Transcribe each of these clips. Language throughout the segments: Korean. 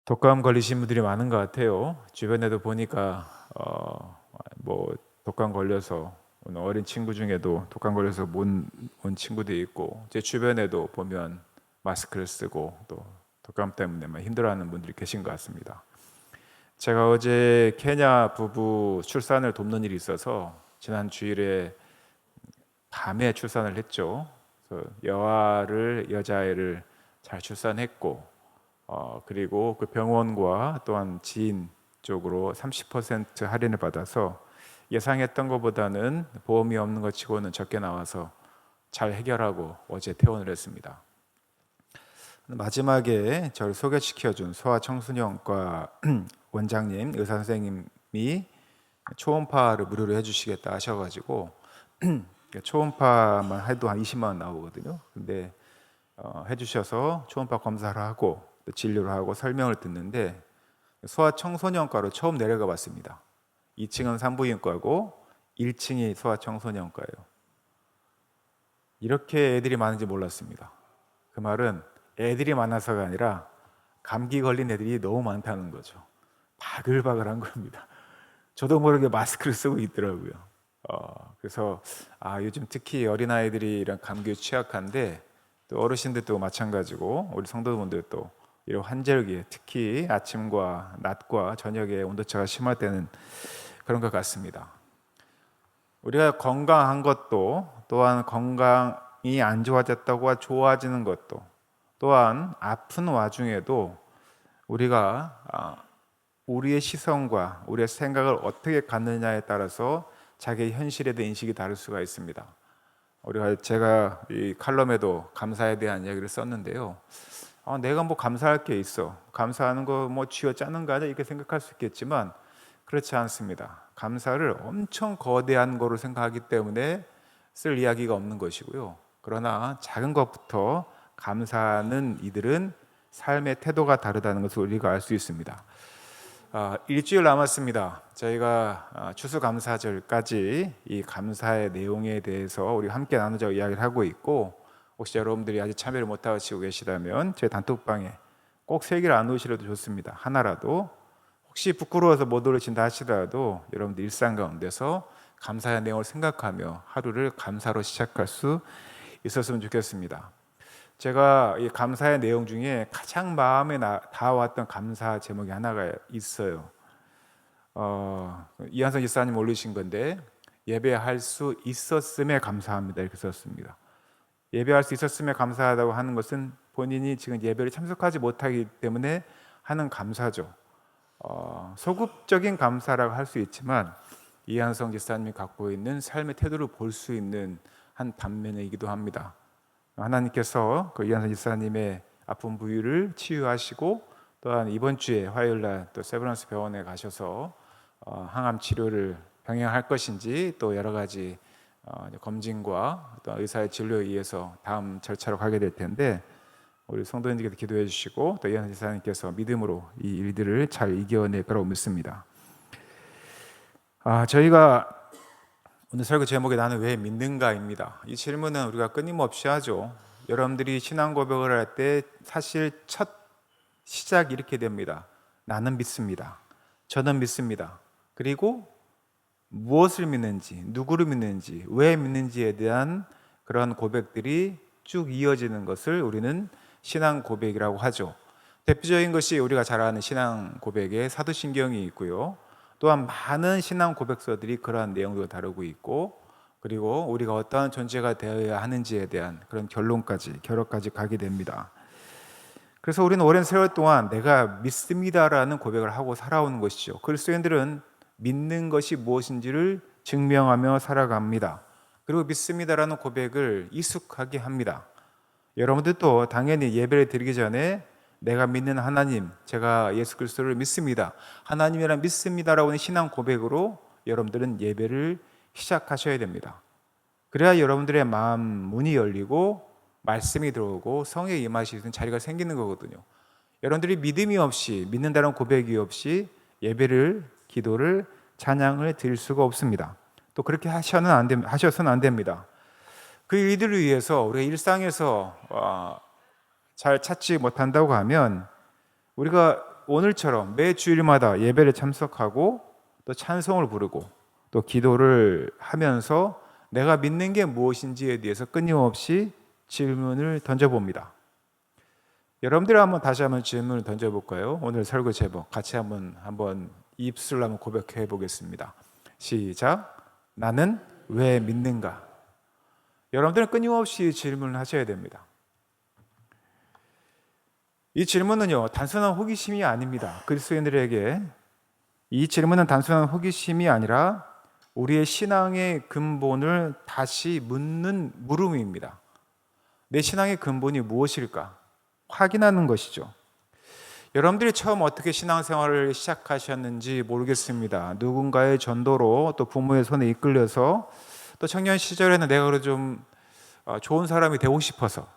독감 걸리신 분들이 많은 것 같아요. 주변에도 보니까 독감 걸려서 오늘 어린 친구 중에도 독감 걸려서 못 온 친구도 있고, 제 주변에도 보면 마스크를 쓰고 또 독감 때문에 막 힘들어하는 분들이 계신 것 같습니다. 제가 어제 케냐 부부 출산을 돕는 일이 있어서 지난 주일에 밤에 출산을 했죠. 그래서 여자아이를 잘 출산했고, 그리고 그 병원과 또한 지인 쪽으로 30% 할인을 받아서 예상했던 것보다는 보험이 없는 것 치고는 적게 나와서 잘 해결하고 어제 퇴원을 했습니다. 마지막에 저를 소개시켜준 소아청소년과 원장님, 의사 선생님이 초음파를 무료로 해주시겠다 하셔가지고 초음파만 해도 한 20만 원 나오거든요. 근데 해주셔서 초음파 검사를 하고 또 진료를 하고 설명을 듣는데, 소아청소년과로 처음 내려가 봤습니다. 2층은 산부인과고 1층이 소아청소년과예요. 이렇게 애들이 많은지 몰랐습니다. 그 말은 애들이 많아서가 아니라 감기 걸린 애들이 너무 많다는 거죠. 바글바글한 겁니다. 저도 모르게 마스크를 쓰고 있더라고요. 그래서 요즘 특히 어린아이들이 이런 감기에 취약한데, 또 어르신들도 마찬가지고 우리 성도분들도 이런 환절기에 특히 아침과 낮과 저녁에 온도차가 심할 때는 그런 것 같습니다. 우리가 건강한 것도, 또한 건강이 안 좋아졌다고 좋아지는 것도, 또한 아픈 와중에도 우리가 우리의 시선과 우리의 생각을 어떻게 갖느냐에 따라서 자기의 현실에 대한 인식이 다를 수가 있습니다. 제가 이 칼럼에도 감사에 대한 이야기를 썼는데요. 내가 뭐 감사할 게 있어, 감사하는 거 뭐 쥐어짜는 거 아니야, 이렇게 생각할 수 있겠지만 그렇지 않습니다. 감사를 엄청 거대한 거로 생각하기 때문에 쓸 이야기가 없는 것이고요. 그러나 작은 것부터 감사하는 이들은 삶의 태도가 다르다는 것을 우리가 알 수 있습니다. 일주일 남았습니다. 저희가 추수감사절까지 이 감사의 내용에 대해서 우리 함께 나누자고 이야기를 하고 있고, 혹시 여러분들이 아직 참여를 못하시고 계시다면 제 단톡방에 꼭 3개를 안 놓으시려도 좋습니다. 하나라도. 혹시 부끄러워서 못 올리신다 하시더라도 여러분들 일상 가운데서 감사의 내용을 생각하며 하루를 감사로 시작할 수 있었으면 좋겠습니다. 제가 이 감사의 내용 중에 가장 마음에 닿아왔던 감사 제목이 하나가 있어요. 이한성 지사님 올리신 건데, 예배할 수 있었음에 감사합니다, 이렇게 썼습니다. 예배할 수 있었음에 감사하다고 하는 것은 본인이 지금 예배를 참석하지 못하기 때문에 하는 감사죠. 소극적인 감사라고 할 수 있지만 이한성 지사님이 갖고 있는 삶의 태도를 볼 수 있는 한 단면이기도 합니다. 하나님께서 그 이한성 지사님의 아픈 부위를 치유하시고, 또한 이번 주에 화요일날 또 세브란스 병원에 가셔서 항암 치료를 병행할 것인지, 또 여러 가지 검진과 또 의사의 진료에 의해서 다음 절차로 가게 될 텐데, 우리 성도님들께서 기도해 주시고 또 이한성 지사님께서 믿음으로 이 일들을 잘 이겨낼 거라고 믿습니다. 저희가 오늘 설교 제목이 나는 왜 믿는가입니다. 이 질문은 우리가 끊임없이 하죠. 여러분들이 신앙 고백을 할 때 사실 첫 시작이 이렇게 됩니다. 나는 믿습니다. 저는 믿습니다. 그리고 무엇을 믿는지, 누구를 믿는지, 왜 믿는지에 대한 그런 고백들이 쭉 이어지는 것을 우리는 신앙 고백이라고 하죠. 대표적인 것이 우리가 잘 아는 신앙 고백에 사도신경이 있고요. 또한 많은 신앙 고백서들이 그러한 내용들을 다루고 있고, 그리고 우리가 어떠한 존재가 되어야 하는지에 대한 그런 결론까지 가게 됩니다. 그래서 우리는 오랜 세월 동안 내가 믿습니다라는 고백을 하고 살아오는 것이죠. 그리스도인들은 믿는 것이 무엇인지를 증명하며 살아갑니다. 그리고 믿습니다라는 고백을 익숙하게 합니다. 여러분들도 당연히 예배를 드리기 전에 내가 믿는 하나님, 제가 예수 그리스도를 믿습니다, 하나님이란 믿습니다라고 하는 신앙 고백으로 여러분들은 예배를 시작하셔야 됩니다. 그래야 여러분들의 마음 문이 열리고 말씀이 들어오고 성령이 임하시는 자리가 생기는 거거든요. 여러분들이 믿음이 없이, 믿는다는 고백이 없이 예배를, 기도를, 찬양을 드릴 수가 없습니다. 또 그렇게 하셔서는 안 됩니다. 그 일들을 위해서 우리가 일상에서 잘 찾지 못한다고 하면 우리가 오늘처럼 매 주일마다 예배를 참석하고 또 찬송을 부르고 또 기도를 하면서 내가 믿는 게 무엇인지에 대해서 끊임없이 질문을 던져봅니다. 여러분들 다시 한번 질문을 던져볼까요? 오늘 설교 제목 같이 한번 입술로 한번 고백해 보겠습니다. 시작. 나는 왜 믿는가? 여러분들은 끊임없이 질문을 하셔야 됩니다. 이 질문은요, 단순한 호기심이 아닙니다. 그리스도인들에게 이 질문은 단순한 호기심이 아니라 우리의 신앙의 근본을 다시 묻는 물음입니다. 내 신앙의 근본이 무엇일까? 확인하는 것이죠. 여러분들이 처음 어떻게 신앙생활을 시작하셨는지 모르겠습니다. 누군가의 전도로 또 부모의 손에 이끌려서 또 청년 시절에는 내가 그래 좀 좋은 사람이 되고 싶어서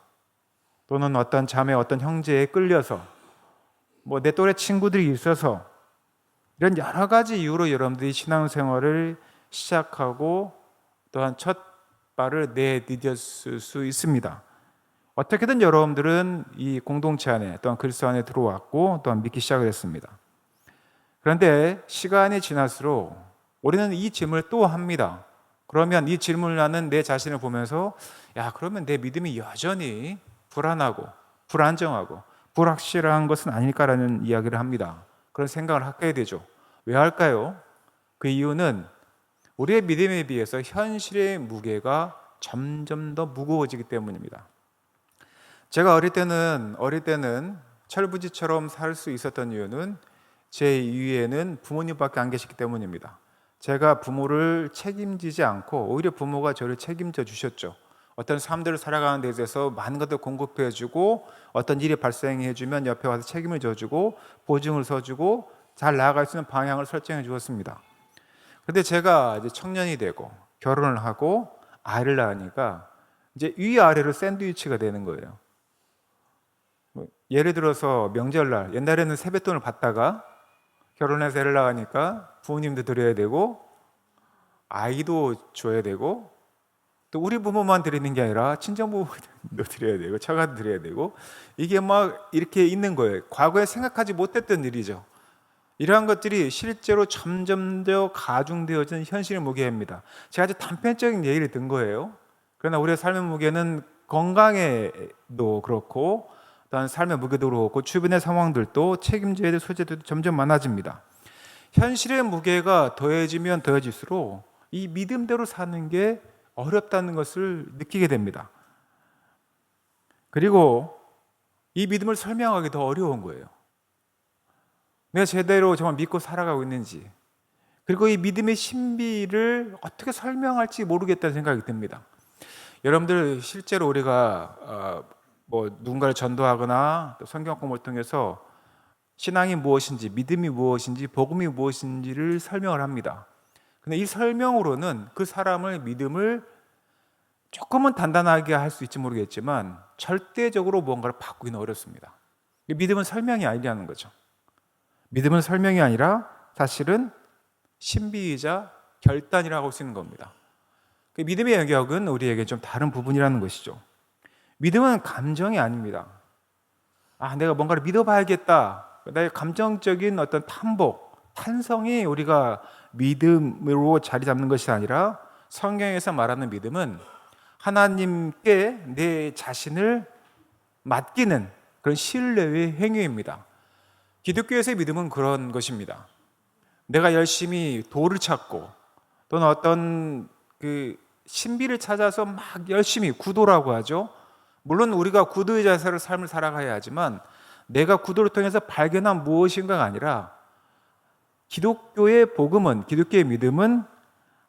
또는 어떤 자매, 어떤 형제에 끌려서 내 또래 친구들이 있어서 이런 여러 가지 이유로 여러분들이 신앙생활을 시작하고 또한 첫 발을 내디뎠을 수 있습니다. 어떻게든 여러분들은 이 공동체 안에 또한 그리스도 안에 들어왔고 또한 믿기 시작을 했습니다. 그런데 시간이 지날수록 우리는 이 질문을 또 합니다. 그러면 이 질문을 하는 내 자신을 보면서 그러면 내 믿음이 여전히 불안하고 불안정하고 불확실한 것은 아닐까라는 이야기를 합니다. 그런 생각을 하게 되죠. 왜 할까요? 그 이유는 우리의 믿음에 비해서 현실의 무게가 점점 더 무거워지기 때문입니다. 제가 어릴 때는 철부지처럼 살 수 있었던 이유는 제 위에는 부모님밖에 안 계시기 때문입니다. 제가 부모를 책임지지 않고 오히려 부모가 저를 책임져 주셨죠. 어떤 삶들을 살아가는 데 있어서 많은 것들 공급해 주고 어떤 일이 발생해 주면 옆에 와서 책임을 져주고 보증을 서주고 잘 나아갈 수 있는 방향을 설정해 주었습니다. 그런데 제가 이제 청년이 되고 결혼을 하고 아이를 낳으니까 이제 위아래로 샌드위치가 되는 거예요. 예를 들어서 명절날 옛날에는 세뱃돈을 받다가 결혼해서 애를 낳으니까 부모님도 드려야 되고 아이도 줘야 되고 또 우리 부모만 드리는 게 아니라 친정부모도 드려야 되고 처가도 드려야 되고 이게 막 이렇게 있는 거예요. 과거에 생각하지 못했던 일이죠. 이러한 것들이 실제로 점점 더 가중되어진 현실의 무게입니다. 제가 아주 단편적인 예를 든 거예요. 그러나 우리의 삶의 무게는 건강에도 그렇고 또한 삶의 무게도 그렇고 주변의 상황들도 책임져야 될 소재들도 점점 많아집니다. 현실의 무게가 더해지면 더해질수록 이 믿음대로 사는 게 어렵다는 것을 느끼게 됩니다. 그리고 이 믿음을 설명하기 더 어려운 거예요. 내가 제대로 정말 믿고 살아가고 있는지, 그리고 이 믿음의 신비를 어떻게 설명할지 모르겠다는 생각이 듭니다. 여러분들 실제로 우리가 누군가를 전도하거나 또 성경 공부를 통해서 신앙이 무엇인지, 믿음이 무엇인지, 복음이 무엇인지를 설명을 합니다. 근데 이 설명으로는 그 사람의 믿음을 조금은 단단하게 할 수 있지 모르겠지만 절대적으로 무언가를 바꾸기는 어렵습니다. 믿음은 설명이 아니라는 거죠. 믿음은 설명이 아니라 사실은 신비이자 결단이라고 할 수 있는 겁니다. 믿음의 영역은 우리에게 좀 다른 부분이라는 것이죠. 믿음은 감정이 아닙니다. 내가 뭔가를 믿어봐야겠다. 나의 감정적인 어떤 탄성이 우리가 믿음으로 자리 잡는 것이 아니라 성경에서 말하는 믿음은 하나님께 내 자신을 맡기는 그런 신뢰의 행위입니다. 기독교에서의 믿음은 그런 것입니다. 내가 열심히 도를 찾고 또는 어떤 신비를 찾아서 막 열심히 구도라고 하죠. 물론 우리가 구도의 자세로 삶을 살아가야 하지만 내가 구도를 통해서 발견한 무엇인가가 아니라 기독교의 복음은, 기독교의 믿음은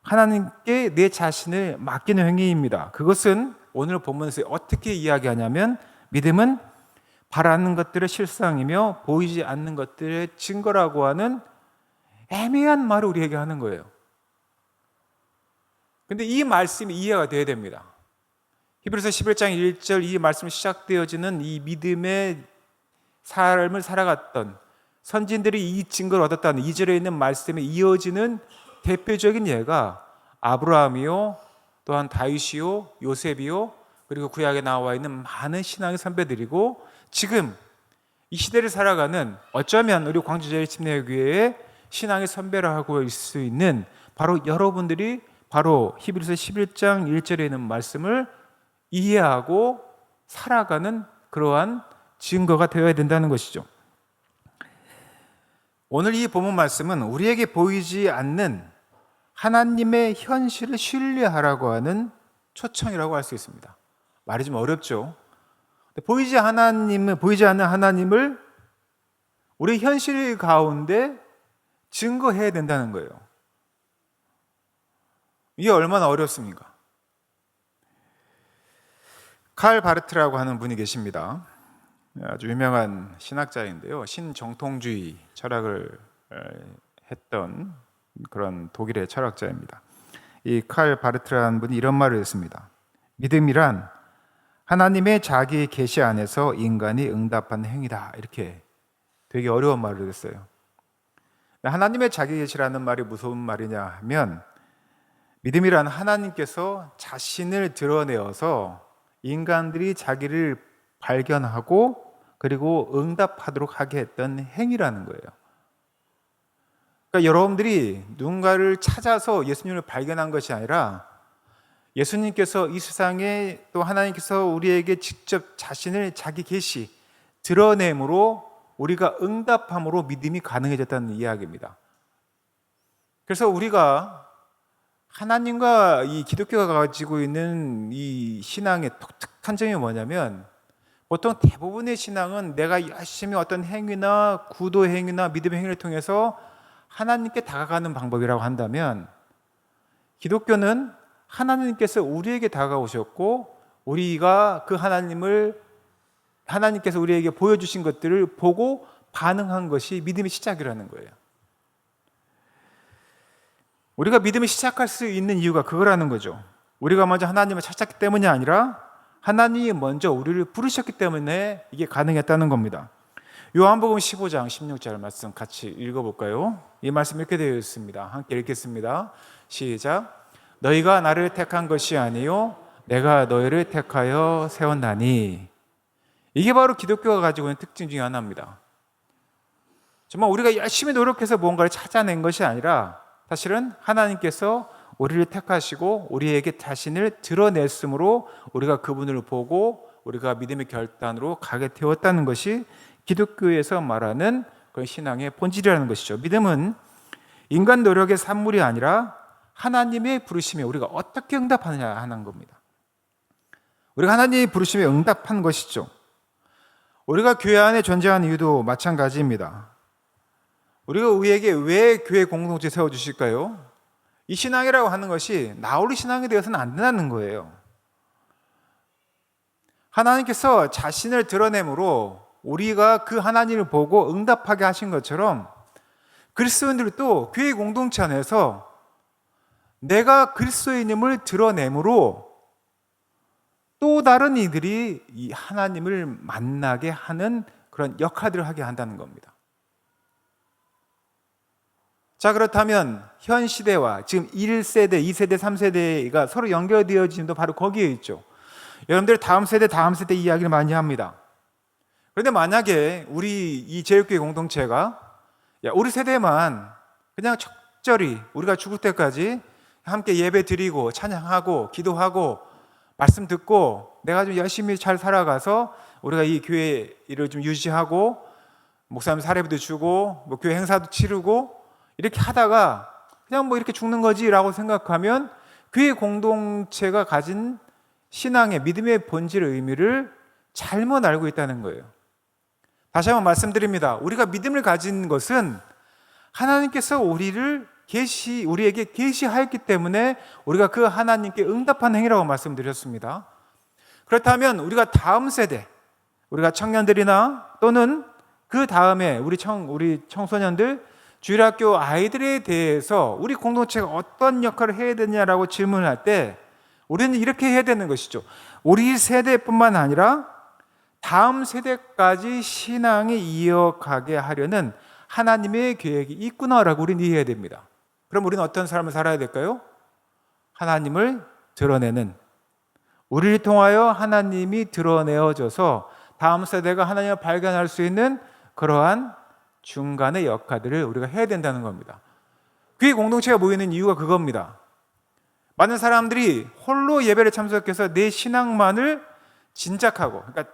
하나님께 내 자신을 맡기는 행위입니다. 그것은 오늘 본문에서 어떻게 이야기하냐면 믿음은 바라는 것들의 실상이며 보이지 않는 것들의 증거라고 하는 애매한 말을 우리에게 하는 거예요. 근데 이 말씀이 이해가 돼야 됩니다. 히브리서 11장 1절 이 말씀이 시작되어지는 이 믿음의 삶을 살아갔던 선진들이 이 증거를 얻었다는 2절에 있는 말씀에 이어지는 대표적인 예가 아브라함이요, 또한 다윗이요, 요셉이요, 그리고 구약에 나와 있는 많은 신앙의 선배들이고 지금 이 시대를 살아가는, 어쩌면 우리 광주제일침례교회의 신앙의 선배라 하고 있을 수 있는 바로 여러분들이 바로 히브리서 11장 1절에 있는 말씀을 이해하고 살아가는 그러한 증거가 되어야 된다는 것이죠. 오늘 이 본문 말씀은 우리에게 보이지 않는 하나님의 현실을 신뢰하라고 하는 초청이라고 할 수 있습니다. 말이 좀 어렵죠. 보이지 않는 하나님을 우리 현실 가운데 증거해야 된다는 거예요. 이게 얼마나 어렵습니까? 칼 바르트라고 하는 분이 계십니다. 아주 유명한 신학자인데요. 신정통주의 철학을 했던 그런 독일의 철학자입니다. 이 칼 바르트라는 분이 이런 말을 했습니다. 믿음이란 하나님의 자기 계시 안에서 인간이 응답하는 행위다. 이렇게 되게 어려운 말을 했어요. 하나님의 자기 계시라는 말이 무슨 말이냐 하면, 믿음이란 하나님께서 자신을 드러내어서 인간들이 자기를 발견하고 그리고 응답하도록 하게 했던 행위라는 거예요. 그러니까 여러분들이 누군가를 찾아서 예수님을 발견한 것이 아니라 예수님께서 이 세상에, 또 하나님께서 우리에게 직접 자신을 자기 계시 드러냄으로 우리가 응답함으로 믿음이 가능해졌다는 이야기입니다. 그래서 우리가 하나님과 이 기독교가 가지고 있는 이 신앙의 독특한 점이 뭐냐면, 보통 대부분의 신앙은 내가 열심히 어떤 행위나 구도 행위나 믿음의 행위를 통해서 하나님께 다가가는 방법이라고 한다면, 기독교는 하나님께서 우리에게 다가오셨고 우리가 그 하나님께서 우리에게 보여주신 것들을 보고 반응한 것이 믿음의 시작이라는 거예요. 우리가 믿음을 시작할 수 있는 이유가 그거라는 거죠. 우리가 먼저 하나님을 찾았기 때문이 아니라 하나님이 먼저 우리를 부르셨기 때문에 이게 가능했다는 겁니다. 요한복음 15장 16절 말씀 같이 읽어볼까요? 이 말씀 이렇게 되어 있습니다. 함께 읽겠습니다. 시작. 너희가 나를 택한 것이 아니요 내가 너희를 택하여 세웠나니. 이게 바로 기독교가 가지고 있는 특징 중에 하나입니다. 정말 우리가 열심히 노력해서 뭔가를 찾아낸 것이 아니라 사실은 하나님께서 우리를 택하시고 우리에게 자신을 드러냈으므로 우리가 그분을 보고 우리가 믿음의 결단으로 가게 되었다는 것이 기독교에서 말하는 그 신앙의 본질이라는 것이죠. 믿음은 인간 노력의 산물이 아니라 하나님의 부르심에 우리가 어떻게 응답하느냐 하는 겁니다. 우리가 하나님의 부르심에 응답한 것이죠. 우리가 교회 안에 존재하는 이유도 마찬가지입니다. 우리가 우리에게 왜 교회 공동체 세워주실까요? 이 신앙이라고 하는 것이 나 홀로 신앙이 되어서는 안 된다는 거예요. 하나님께서 자신을 드러내므로 우리가 그 하나님을 보고 응답하게 하신 것처럼 그리스도인들도 교회 공동체 안에서 내가 그리스도인임을 드러내므로 또 다른 이들이 이 하나님을 만나게 하는 그런 역할들을 하게 한다는 겁니다. 자, 그렇다면 현 시대와 지금 1세대, 2세대, 3세대가 서로 연결되어짐도 바로 거기에 있죠. 여러분들 다음 세대 이야기를 많이 합니다. 그런데 만약에 우리 이 제일교회 공동체가 우리 세대만 그냥 적절히 우리가 죽을 때까지 함께 예배 드리고 찬양하고 기도하고 말씀 듣고 내가 좀 열심히 잘 살아가서 우리가 이 교회 일을 좀 유지하고 목사님 사례비도 주고 뭐 교회 행사도 치르고 이렇게 하다가 그냥 뭐 이렇게 죽는 거지라고 생각하면 교회 공동체가 가진 신앙의 믿음의 본질의 의미를 잘못 알고 있다는 거예요. 다시 한번 말씀드립니다. 우리가 믿음을 가진 것은 하나님께서 우리에게 계시하였기 때문에 우리가 그 하나님께 응답하는 행위라고 말씀드렸습니다. 그렇다면 우리가 다음 세대, 우리가 청년들이나 또는 그 다음에 우리 청소년들, 주일학교 아이들에 대해서 우리 공동체가 어떤 역할을 해야 되냐라고 질문할 때 우리는 이렇게 해야 되는 것이죠. 우리 세대뿐만 아니라 다음 세대까지 신앙이 이어가게 하려는 하나님의 계획이 있구나라고 우리는 이해해야 됩니다. 그럼 우리는 어떤 삶을 살아야 될까요? 하나님을 드러내는, 우리를 통하여 하나님이 드러내어져서 다음 세대가 하나님을 발견할 수 있는 그러한 중간의 역할들을 우리가 해야 된다는 겁니다. 교회 공동체가 모이는 이유가 그겁니다. 많은 사람들이 홀로 예배를 참석해서 내 신앙만을 진작하고, 그러니까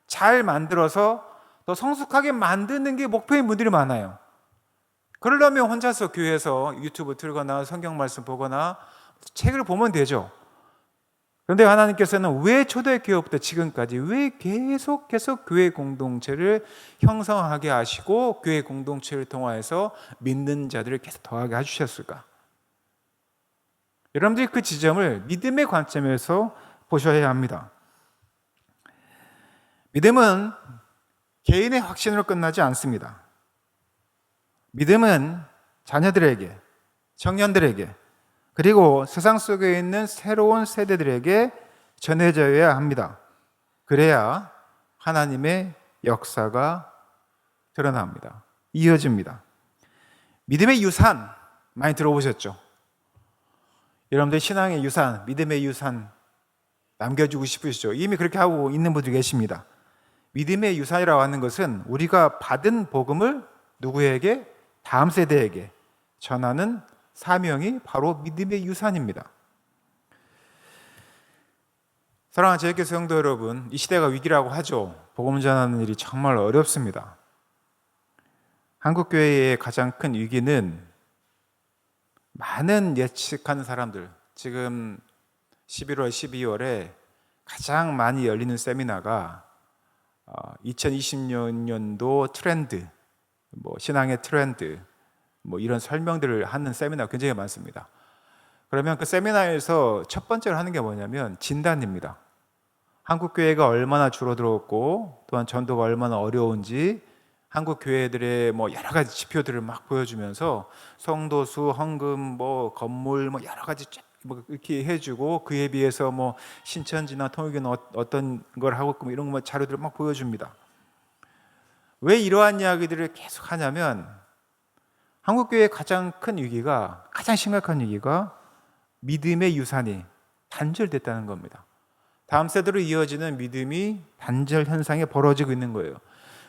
잘 만들어서 더 성숙하게 만드는 게 목표인 분들이 많아요. 그러려면 혼자서 교회에서 유튜브 틀거나 성경 말씀 보거나 책을 보면 되죠. 그런데 하나님께서는 왜 초대교회부터 지금까지 왜 계속해서 교회 공동체를 형성하게 하시고 교회 공동체를 통하여서 믿는 자들을 계속 더하게 해주셨을까? 여러분들이 그 지점을 믿음의 관점에서 보셔야 합니다. 믿음은 개인의 확신으로 끝나지 않습니다. 믿음은 자녀들에게, 청년들에게, 그리고 세상 속에 있는 새로운 세대들에게 전해져야 합니다. 그래야 하나님의 역사가 드러납니다. 이어집니다. 믿음의 유산 많이 들어보셨죠? 여러분들 신앙의 유산, 믿음의 유산 남겨주고 싶으시죠? 이미 그렇게 하고 있는 분들이 계십니다. 믿음의 유산이라고 하는 것은 우리가 받은 복음을 누구에게? 다음 세대에게 전하는 사명이 바로 믿음의 유산입니다. 사랑하는 제일교회 성도 여러분, 이 시대가 위기라고 하죠. 복음 전하는 일이 정말 어렵습니다. 한국교회의 가장 큰 위기는 많은 예측하는 사람들, 지금 11월, 12월에 가장 많이 열리는 세미나가 2020년도 트렌드, 신앙의 트렌드, 이런 설명들을 하는 세미나가 굉장히 많습니다. 그러면 그 세미나에서 첫 번째로 하는 게 뭐냐면 진단입니다. 한국교회가 얼마나 줄어들었고 또한 전도가 얼마나 어려운지 한국교회들의 여러 가지 지표들을 막 보여주면서 성도수, 헌금, 건물 여러 가지 이렇게 해주고 그에 비해서 신천지나 통일교는 어떤 걸 하고 있고 이런 자료들을 막 보여줍니다. 왜 이러한 이야기들을 계속 하냐면 한국교회의 가장 큰 위기가, 가장 심각한 위기가 믿음의 유산이 단절됐다는 겁니다. 다음 세대로 이어지는 믿음이 단절 현상이 벌어지고 있는 거예요.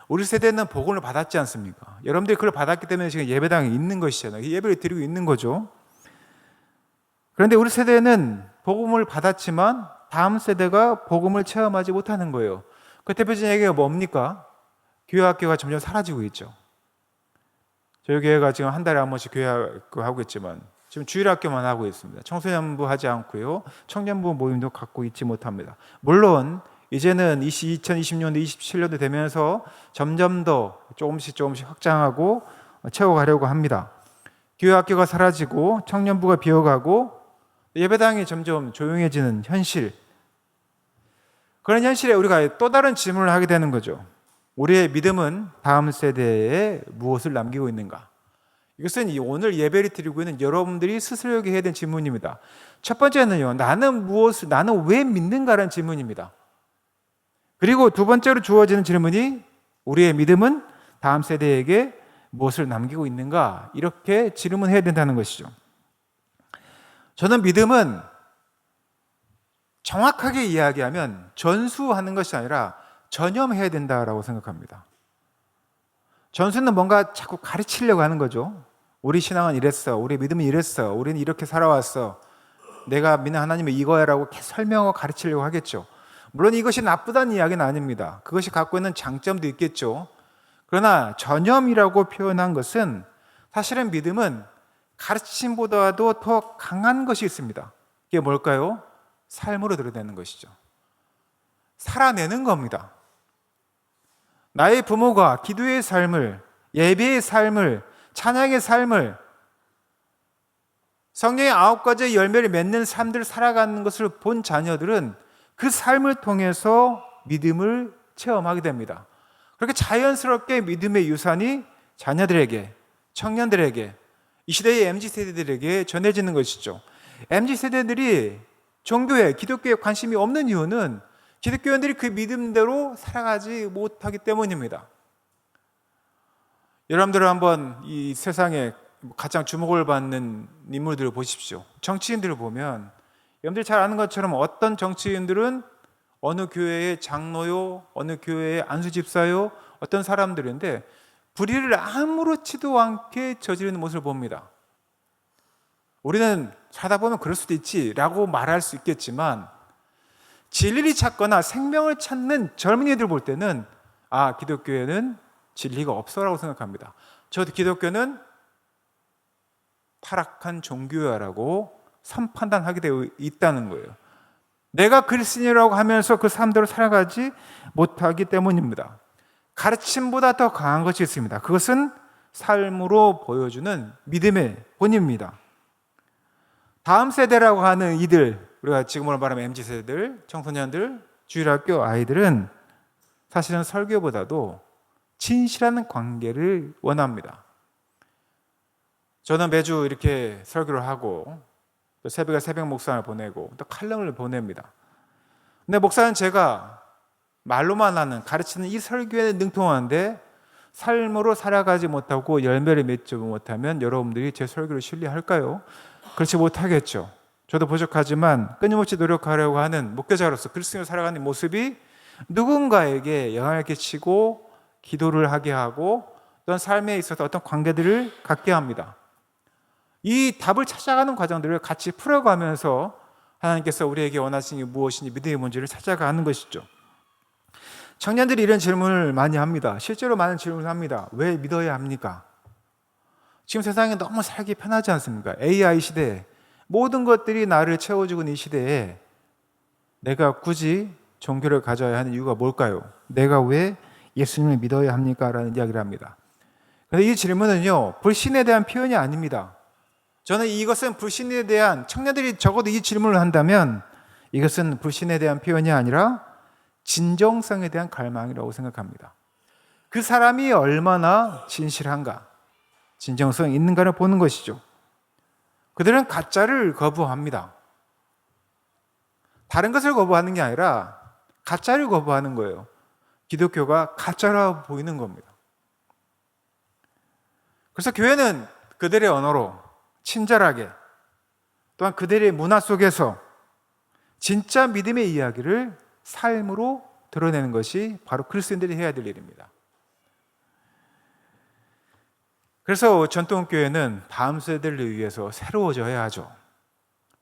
우리 세대는 복음을 받았지 않습니까? 여러분들이 그걸 받았기 때문에 지금 예배당에 있는 것이잖아요. 예배를 드리고 있는 거죠. 그런데 우리 세대는 복음을 받았지만 다음 세대가 복음을 체험하지 못하는 거예요. 그 대표적인 얘기가 뭡니까? 교회 학교가 점점 사라지고 있죠. 저희 교회가 지금 한 달에 한 번씩 교회 하고 있지만 지금 주일학교만 하고 있습니다. 청소년부 하지 않고요. 청년부 모임도 갖고 있지 못합니다. 물론 이제는 2020년도, 27년도 되면서 점점 더 조금씩 확장하고 채워가려고 합니다. 교회 학교가 사라지고 청년부가 비어가고 예배당이 점점 조용해지는 현실, 그런 현실에 우리가 또 다른 질문을 하게 되는 거죠. 우리의 믿음은 다음 세대에 무엇을 남기고 있는가? 이것은 오늘 예배를 드리고 있는 여러분들이 스스로에게 해야 되는 질문입니다. 첫 번째는요, 나는 왜 믿는가라는 질문입니다. 그리고 두 번째로 주어지는 질문이 우리의 믿음은 다음 세대에게 무엇을 남기고 있는가? 이렇게 질문해야 된다는 것이죠. 저는 믿음은 정확하게 이야기하면 전수하는 것이 아니라 전염해야 된다라고 생각합니다. 전수는 뭔가 자꾸 가르치려고 하는 거죠. 우리 신앙은 이랬어, 우리 믿음은 이랬어, 우리는 이렇게 살아왔어, 내가 믿는 하나님은 이거야라고 계속 설명하고 가르치려고 하겠죠. 물론 이것이 나쁘다는 이야기는 아닙니다. 그것이 갖고 있는 장점도 있겠죠. 그러나 전염이라고 표현한 것은 사실은 믿음은 가르침보다도 더 강한 것이 있습니다. 이게 뭘까요? 삶으로 드러내는 것이죠. 살아내는 겁니다. 나의 부모가 기도의 삶을, 예배의 삶을, 찬양의 삶을, 성령의 9가지의 열매를 맺는 삶들을 살아가는 것을 본 자녀들은 그 삶을 통해서 믿음을 체험하게 됩니다. 그렇게 자연스럽게 믿음의 유산이 자녀들에게, 청년들에게, 이 시대의 MZ세대들에게 전해지는 것이죠. MZ세대들이 종교에, 기독교에 관심이 없는 이유는 기독교인들이 그 믿음대로 살아가지 못하기 때문입니다. 여러분들은 한번 이 세상에 가장 주목을 받는 인물들을 보십시오. 정치인들을 보면 여러분들이 잘 아는 것처럼 어떤 정치인들은 어느 교회의 장로요, 어느 교회의 안수집사요, 어떤 사람들인데 불의를 아무렇지도 않게 저지르는 모습을 봅니다. 우리는 살다 보면 그럴 수도 있지라고 말할 수 있겠지만 진리를 찾거나 생명을 찾는 젊은이들 볼 때는 기독교에는 진리가 없어라고 생각합니다. 저도 기독교는 타락한 종교야라고 선판단하게 되어 있다는 거예요. 내가 그리스도인이라고 하면서 그 삶대로 살아가지 못하기 때문입니다. 가르침보다 더 강한 것이 있습니다. 그것은 삶으로 보여주는 믿음의 본입니다. 다음 세대라고 하는 이들, 우리가 지금으로 말하면 MZ세대들, 청소년들, 주일학교 아이들은 사실은 설교보다도 진실한 관계를 원합니다. 저는 매주 이렇게 설교를 하고 또 새벽에 새벽 목상을 보내고 또 칼럼을 보냅니다. 근데 목사는 제가 말로만 하는 가르치는 이 설교에 능통한데 삶으로 살아가지 못하고 열매를 맺지 못하면 여러분들이 제 설교를 신뢰할까요? 그렇지 못하겠죠. 저도 부족하지만 끊임없이 노력하려고 하는 목회자로서 그리스도인으로 살아가는 모습이 누군가에게 영향을 끼치고 기도를 하게 하고 또한 삶에 있어서 어떤 관계들을 갖게 합니다. 이 답을 찾아가는 과정들을 같이 풀어가면서 하나님께서 우리에게 원하시는 게 무엇인지 믿음의 문제를 찾아가는 것이죠. 청년들이 이런 질문을 많이 합니다. 실제로 많은 질문을 합니다. 왜 믿어야 합니까? 지금 세상에 너무 살기 편하지 않습니까? AI 시대에 모든 것들이 나를 채워주고 있는 이 시대에 내가 굳이 종교를 가져야 하는 이유가 뭘까요? 내가 왜 예수님을 믿어야 합니까? 라는 이야기를 합니다. 그런데 이 질문은요, 불신에 대한 표현이 아닙니다. 저는 이것은 불신에 대한, 청년들이 적어도 이 질문을 한다면 이것은 불신에 대한 표현이 아니라 진정성에 대한 갈망이라고 생각합니다. 그 사람이 얼마나 진실한가, 진정성이 있는가를 보는 것이죠. 그들은 가짜를 거부합니다. 다른 것을 거부하는 게 아니라 가짜를 거부하는 거예요. 기독교가 가짜라고 보이는 겁니다. 그래서 교회는 그들의 언어로 친절하게 또한 그들의 문화 속에서 진짜 믿음의 이야기를 삶으로 드러내는 것이 바로 그리스도인들이 해야 될 일입니다. 그래서 전통교회는 다음 세대를 위해서 새로워져야 하죠.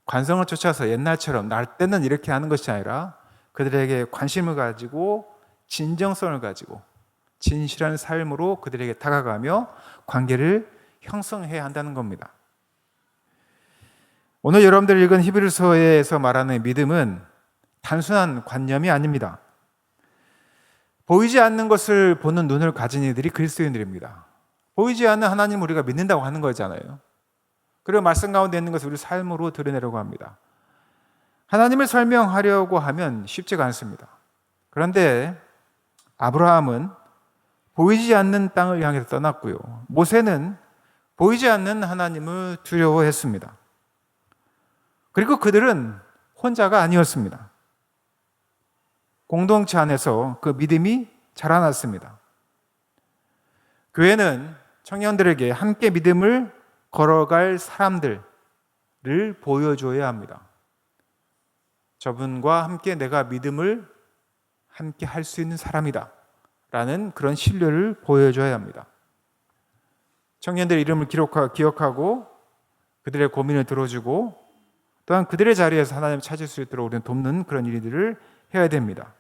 관성을 쫓아서 옛날처럼 날 때는 이렇게 하는 것이 아니라 그들에게 관심을 가지고 진정성을 가지고 진실한 삶으로 그들에게 다가가며 관계를 형성해야 한다는 겁니다. 오늘 여러분들이 읽은 히브리서에서 말하는 믿음은 단순한 관념이 아닙니다. 보이지 않는 것을 보는 눈을 가진 이들이 그리스도인들입니다. 보이지 않는 하나님을 우리가 믿는다고 하는 거잖아요. 그리고 말씀 가운데 있는 것을 우리 삶으로 드러내려고 합니다. 하나님을 설명하려고 하면 쉽지가 않습니다. 그런데 아브라함은 보이지 않는 땅을 향해서 떠났고요. 모세는 보이지 않는 하나님을 두려워했습니다. 그리고 그들은 혼자가 아니었습니다. 공동체 안에서 그 믿음이 자라났습니다. 교회는 청년들에게 함께 믿음을 걸어갈 사람들을 보여줘야 합니다. 저분과 함께 내가 믿음을 함께 할 수 있는 사람이다 라는 그런 신뢰를 보여줘야 합니다. 청년들의 이름을 기억하고 그들의 고민을 들어주고 또한 그들의 자리에서 하나님을 찾을 수 있도록 우리는 돕는 그런 일들을 해야 됩니다.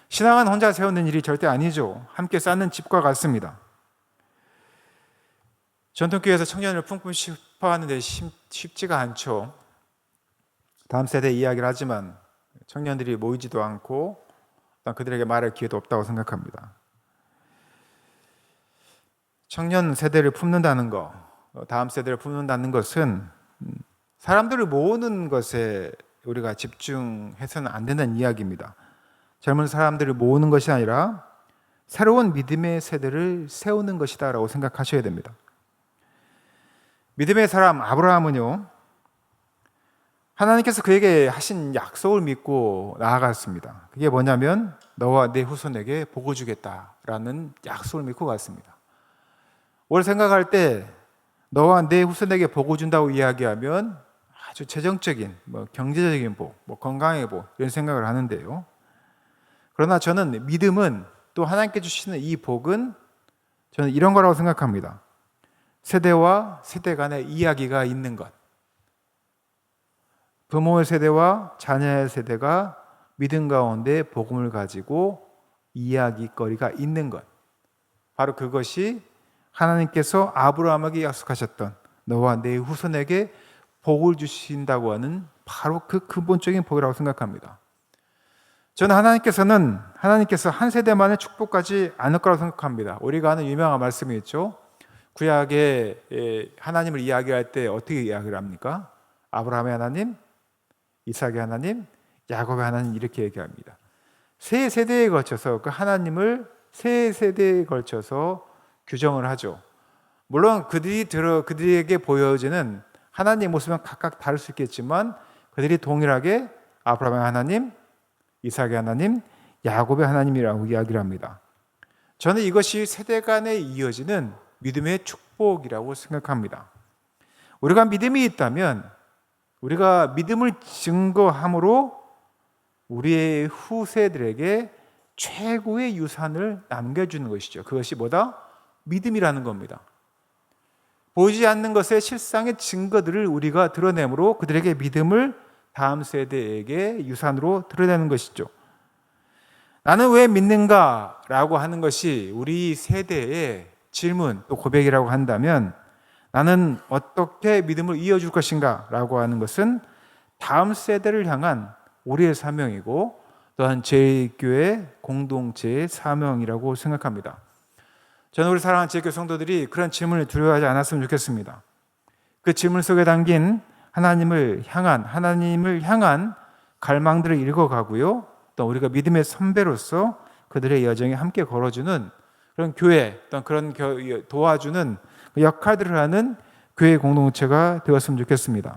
신앙은 혼자 세우는 일이 절대 아니죠. 함께 쌓는 집과 같습니다. 전통교회에서 청년을 품고 싶어 하는데 쉽지가 않죠. 다음 세대 이야기를 하지만 청년들이 모이지도 않고 그들에게 말할 기회도 없다고 생각합니다. 청년 세대를 품는다는 것, 다음 세대를 품는다는 것은 사람들을 모으는 것에 우리가 집중해서는 안 되는 이야기입니다. 젊은 사람들을 모으는 것이 아니라 새로운 믿음의 세대를 세우는 것이다 라고 생각하셔야 됩니다. 믿음의 사람 아브라함은요, 하나님께서 그에게 하신 약속을 믿고 나아갔습니다. 그게 뭐냐면 너와 내 후손에게 복을 주겠다라는 약속을 믿고 갔습니다. 오늘 생각할 때 너와 내 후손에게 복을 준다고 이야기하면 아주 재정적인, 경제적인 복, 건강의 복 이런 생각을 하는데요. 그러나 저는 믿음은 또 하나님께 주시는 이 복은 저는 이런 거라고 생각합니다. 세대와 세대 간의 이야기가 있는 것. 부모의 세대와 자녀의 세대가 믿음 가운데 복음을 가지고 이야기거리가 있는 것. 바로 그것이 하나님께서 아브라함에게 약속하셨던 너와 내 후손에게 복을 주신다고 하는 바로 그 근본적인 복이라고 생각합니다. 저는 하나님께서 한 세대만의 축복하지 않을 거라고 생각합니다. 우리가 아는 유명한 말씀이 있죠. 구약에 하나님을 이야기할 때 어떻게 이야기를 합니까? 아브라함의 하나님, 이삭의 하나님, 야곱의 하나님 이렇게 얘기합니다. 세 세대에 걸쳐서 그 하나님을 세 세대에 걸쳐서 규정을 하죠. 물론 그들에게 보여지는 하나님의 모습은 각각 다를 수 있겠지만 그들이 동일하게 아브라함의 하나님, 이삭의 하나님, 야곱의 하나님이라고 이야기를 합니다. 저는 이것이 세대 간에 이어지는 믿음의 축복이라고 생각합니다. 우리가 믿음이 있다면 우리가 믿음을 증거함으로 우리의 후세들에게 최고의 유산을 남겨주는 것이죠. 그것이 뭐다? 믿음이라는 겁니다. 보이지 않는 것의 실상의 증거들을 우리가 드러내므로 그들에게 믿음을 다음 세대에게 유산으로 드러내는 것이죠. 나는 왜 믿는가? 라고 하는 것이 우리 세대의 질문 또 고백이라고 한다면 나는 어떻게 믿음을 이어줄 것인가? 라고 하는 것은 다음 세대를 향한 우리의 사명이고 또한 제1교회 공동체의 사명이라고 생각합니다. 저는 우리 사랑하는 제1교회 성도들이 그런 질문을 두려워하지 않았으면 좋겠습니다. 그 질문 속에 담긴 하나님을 향한 갈망들을 읽어가고요. 또 우리가 믿음의 선배로서 그들의 여정에 함께 걸어주는 그런 교회, 또 그런 도와주는 역할들을 하는 교회 공동체가 되었으면 좋겠습니다.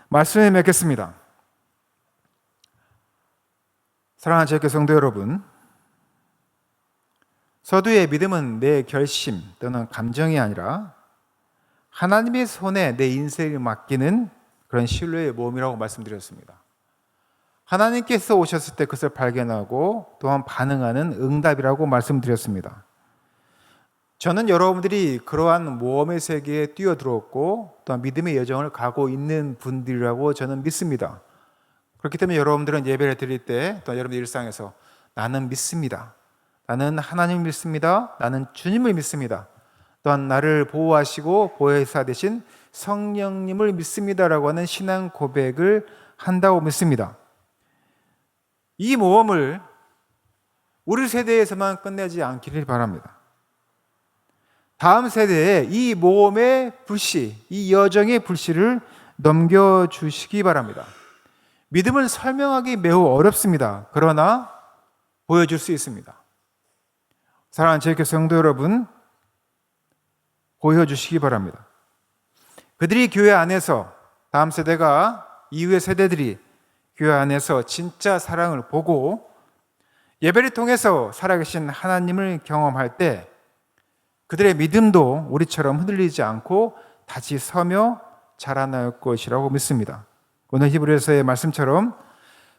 말씀을 맺겠습니다. 사랑하는 제1교회 성도 여러분, 서두의 믿음은 내 결심 또는 감정이 아니라 하나님의 손에 내 인생을 맡기는 그런 신뢰의 모험이라고 말씀드렸습니다. 하나님께서 오셨을 때 그것을 발견하고 또한 반응하는 응답이라고 말씀드렸습니다. 저는 여러분들이 그러한 모험의 세계에 뛰어들었고 또한 믿음의 여정을 가고 있는 분들이라고 저는 믿습니다. 그렇기 때문에 여러분들은 예배를 드릴 때 또 여러분의 일상에서 나는 믿습니다. 나는 하나님을 믿습니다. 나는 주님을 믿습니다. 또한 나를 보호하시고 보혜사 되신 성령님을 믿습니다라고 하는 신앙 고백을 한다고 믿습니다. 이 모험을 우리 세대에서만 끝내지 않기를 바랍니다. 다음 세대에 이 모험의 불씨, 이 여정의 불씨를 넘겨주시기 바랍니다. 믿음은 설명하기 매우 어렵습니다. 그러나 보여줄 수 있습니다. 사랑하는 제1교회 성도 여러분, 보여주시기 바랍니다. 그들이 교회 안에서 다음 세대가 이후의 세대들이 교회 안에서 진짜 사랑을 보고 예배를 통해서 살아계신 하나님을 경험할 때 그들의 믿음도 우리처럼 흔들리지 않고 다시 서며 자라날 것이라고 믿습니다. 오늘 히브리서의 말씀처럼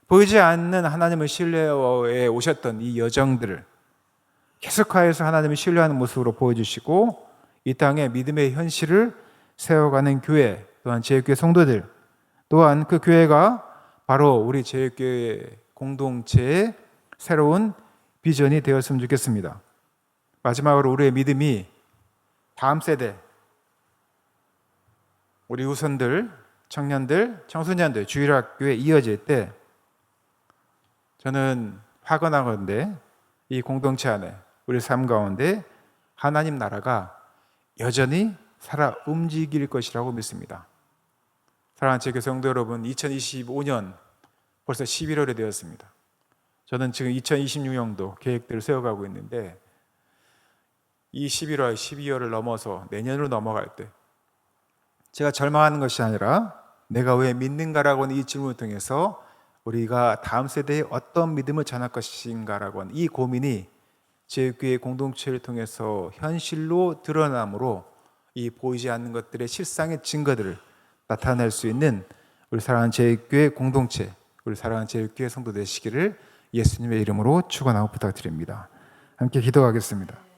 보이지 않는 하나님을 신뢰해 오셨던 이 여정들을 계속하여서 하나님을 신뢰하는 모습으로 보여주시고 이 땅에 믿음의 현실을 세워가는 교회, 또한 제1교회 성도들, 또한 그 교회가 바로 우리 제1교회 공동체의 새로운 비전이 되었으면 좋겠습니다. 마지막으로 우리의 믿음이 다음 세대, 우리 후손들, 청년들, 청소년들, 주일학교에 이어질 때 저는 확언하건대 이 공동체 안에 우리 삶 가운데 하나님 나라가 여전히 살아 움직일 것이라고 믿습니다. 사랑하는 제1교회 성도 여러분, 2025년 벌써 11월이 되었습니다. 저는 지금 2026년도 계획들을 세워가고 있는데 이 11월, 12월을 넘어서 내년으로 넘어갈 때 제가 절망하는 것이 아니라 내가 왜 믿는가라고 하는 이 질문을 통해서 우리가 다음 세대에 어떤 믿음을 전할 것인가라고 하는 이 고민이 제1교회 공동체를 통해서 현실로 드러남으로 이 보이지 않는 것들의 실상의 증거들을 나타낼 수 있는 우리 사랑하는 제1교회 공동체, 우리 사랑하는 제1교회 성도 되시기를 예수님의 이름으로 축원하고 부탁드립니다. 함께 기도하겠습니다.